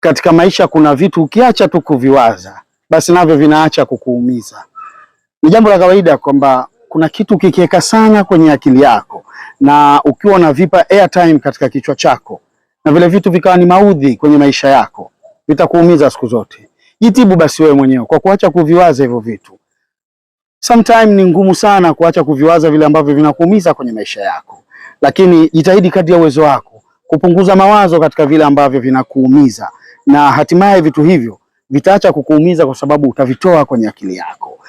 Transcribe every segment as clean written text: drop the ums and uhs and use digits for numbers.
katika maisha kuna vitu ukiacha tu kuviwaza basi navyo vinaacha kukuumiza. Ni jambo la kawaida kwamba kuna kitu kikiweka sana kwenye akili yako na ukiwa unavipa airtime katika kichwa chako na vile vitu vikawa ni maudhi kwenye maisha yako, vitakuumiza siku zote. Jitibu basi wewe mwenyewe kwa kuacha kuviwaza hivyo vitu. Sometime ni ngumu sana kuacha kuviwaza vile ambavyo vinakuumiza kwenye maisha yako, lakini jitahidi kadri ya uwezo wako kupunguza mawazo katika vile ambavyo vinakuumiza, na hatimaye vitu hivyo vitaacha kukuumiza kwa sababu utavitoa kwenye akili yako.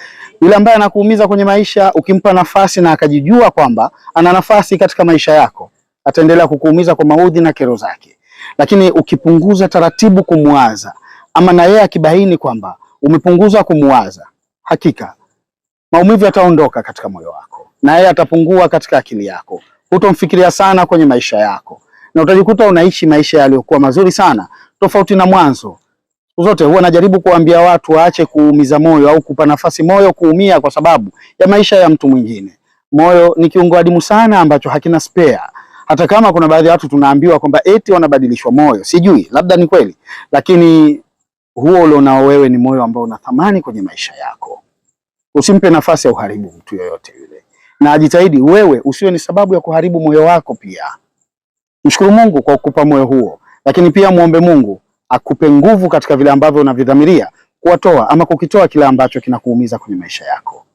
Yule ambaye anakuumiza kwenye maisha, ukimpa nafasi na akajijua kwamba ana nafasi katika maisha yako, ataendelea kukuumiza kwa maudhi na kero zake. Lakini ukipunguza taratibu kumwaza, ama na yeye akibaini kwamba umepunguza kumwaza, hakika maumivu yataondoka katika moyo wako na yeye atapungua katika akili yako. Hutomfikiria sana kwenye maisha yako na utajikuta unaishi maisha yaliyokuwa mazuri sana tofauti na mwanzo. Zote huwa najaribu kuambia watu waache kuumiza moyo au kupa nafasi moyo kuumia kwa sababu ya maisha ya mtu mwingine. Moyo ni kiungo adimu sana ambacho hakina spare. Hata kama kuna baadhi ya watu tunaambiwa kwamba eti wanabadilishwa moyo, sijui labda ni kweli, lakini huo ulionao wewe ni moyo ambao una thamani kwenye maisha yako. Usimpe nafasi ya uharibu mtu yoyote yule, na ajitahidi wewe usiwe ni sababu ya kuharibu moyo wako pia. Mshukuru Mungu kwa kukupa moyo huo, lakini pia muombe Mungu akupe nguvu katika vile ambavyo unavidhamiria kuwatoa ama kukitoa kile ambacho kinakuumiza kwenye maisha yako.